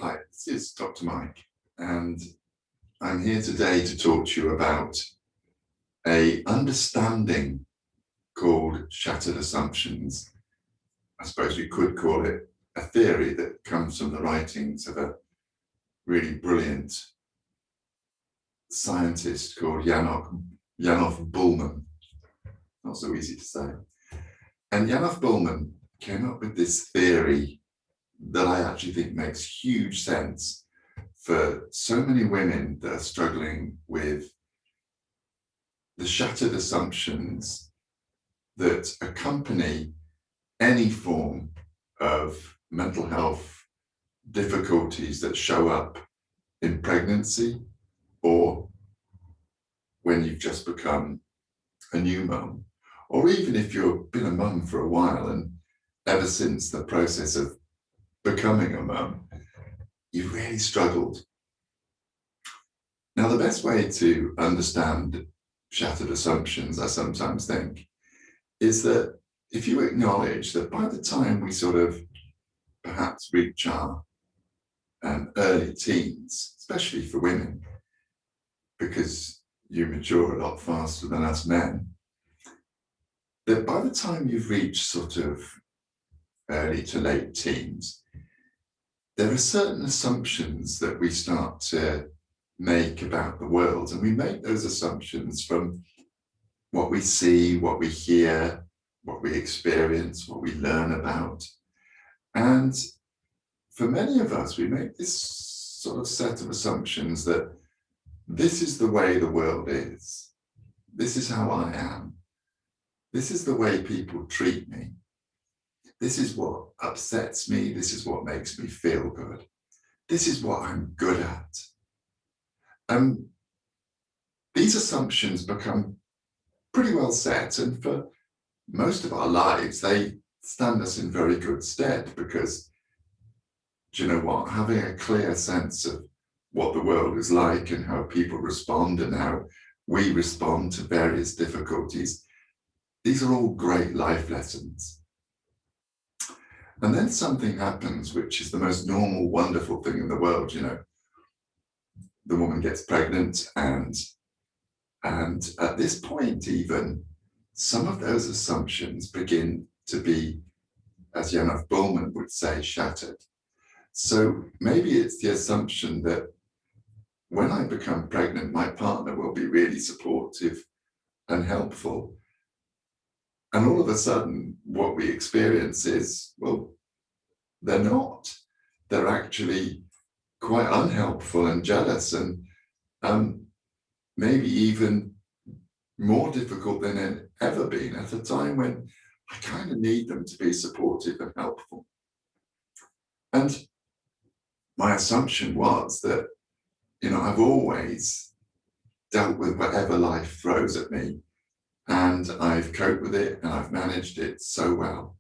Hi, this is Dr. Mike, and I'm here today to talk to you about a understanding called shattered assumptions. I suppose you could call it a theory that comes from the writings of a really brilliant scientist called Yanov Bullman. Not so easy to say. And Yanov Bullman came up with this theory that I actually think makes huge sense for so many women that are struggling with the shattered assumptions that accompany any form of mental health difficulties that show up in pregnancy or when you've just become a new mum, or even if you've been a mum for a while and ever since the process of becoming a mum, you've really struggled. Now, the best way to understand shattered assumptions, I sometimes think, is that if you acknowledge that by the time we sort of perhaps reach our early teens, especially for women, because you mature a lot faster than us men, that by the time you've reached sort of early to late teens, there are certain assumptions that we start to make about the world. And we make those assumptions from what we see, what we hear, what we experience, what we learn about. And for many of us, we make this sort of set of assumptions that this is the way the world is. This is how I am. This is the way people treat me. This is what upsets me. This is what makes me feel good. This is what I'm good at. These assumptions become pretty well set, and for most of our lives, they stand us in very good stead because, do you know what? Having a clear sense of what the world is like and how people respond and how we respond to various difficulties, these are all great life lessons. And then something happens, which is the most normal, wonderful thing in the world, you know. The woman gets pregnant, and at this point, even some of those assumptions begin to be, as Yanov Bullman would say, shattered. So maybe it's the assumption that when I become pregnant, my partner will be really supportive and helpful. And all of a sudden, what we experience is, well, they're not. They're actually quite unhelpful and jealous and maybe even more difficult than they've ever been at a time when I kind of need them to be supportive and helpful. And my assumption was that, you know, I've always dealt with whatever life throws at me, and I've coped with it and I've managed it so well.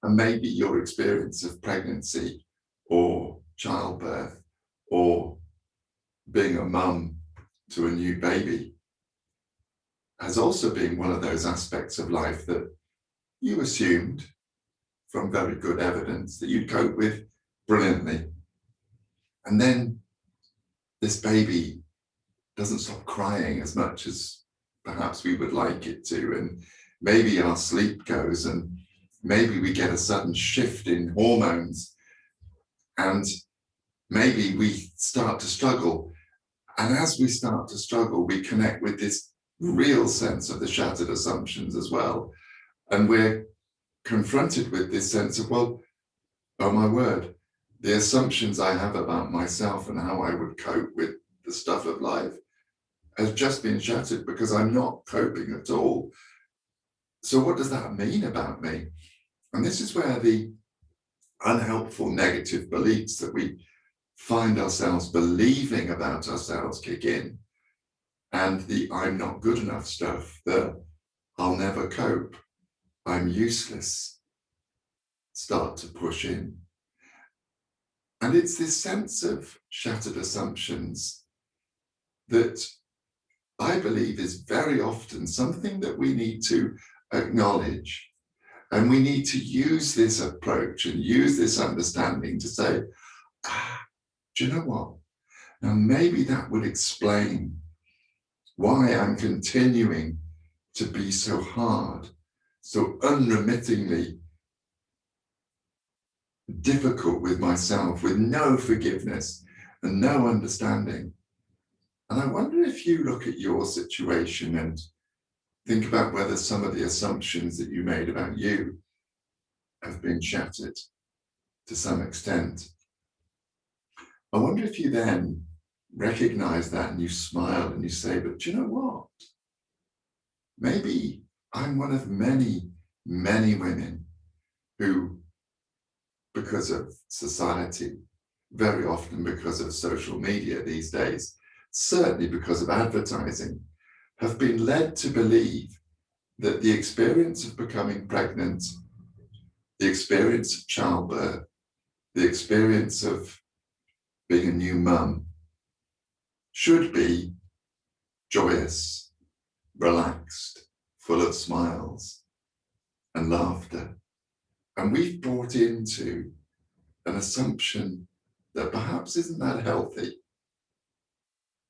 And maybe your experience of pregnancy or childbirth or being a mum to a new baby has also been one of those aspects of life that you assumed from very good evidence that you'd cope with brilliantly. And then this baby doesn't stop crying as much as perhaps we would like it to. And maybe our sleep goes, and maybe we get a sudden shift in hormones, and maybe we start to struggle. And as we start to struggle, we connect with this real sense of the shattered assumptions as well. And we're confronted with this sense of, well, oh my word, the assumptions I have about myself and how I would cope with the stuff of life has just been shattered because I'm not coping at all. So what does that mean about me? And this is where the unhelpful negative beliefs that we find ourselves believing about ourselves kick in, and the I'm not good enough stuff, the I'll never cope, I'm useless, start to push in. And it's this sense of shattered assumptions that I believe is very often something that we need to acknowledge. And we need to use this approach and use this understanding to say, Do you know what? Now, maybe that would explain why I'm continuing to be so hard, so unremittingly difficult with myself, with no forgiveness and no understanding. And I wonder if you look at your situation and think about whether some of the assumptions that you made about you have been shattered to some extent. I wonder if you then recognize that and you smile and you say, but do you know what? Maybe I'm one of many, many women who, because of society, very often because of social media these days, certainly because of advertising, have been led to believe that the experience of becoming pregnant, the experience of childbirth, the experience of being a new mum should be joyous, relaxed, full of smiles and laughter. And we've bought into an assumption that perhaps isn't that healthy.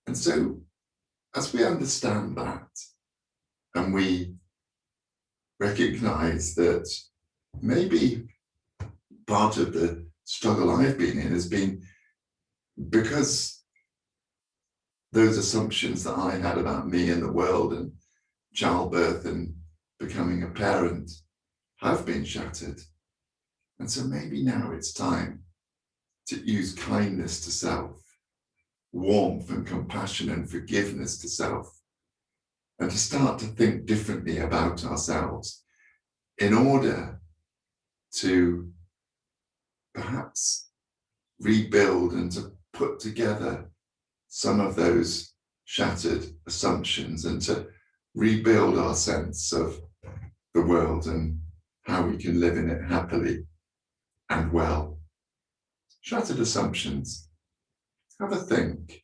And so, as we understand that, and we recognize that maybe part of the struggle I've been in has been because those assumptions that I had about me and the world and childbirth and becoming a parent have been shattered. And so maybe now it's time to use kindness to self, warmth and compassion and forgiveness to self, and to start to think differently about ourselves in order to perhaps rebuild and to put together some of those shattered assumptions and to rebuild our sense of the world and how we can live in it happily and well. Shattered assumptions. Have a think.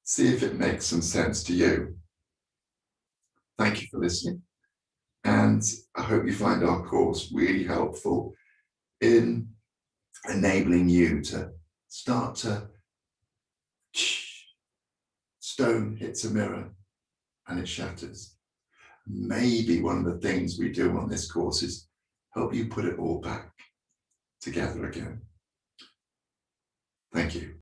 See if it makes some sense to you. Thank you for listening. And I hope you find our course really helpful in enabling you to start to stone hits a mirror and it shatters. Maybe one of the things we do on this course is help you put it all back together again. Thank you.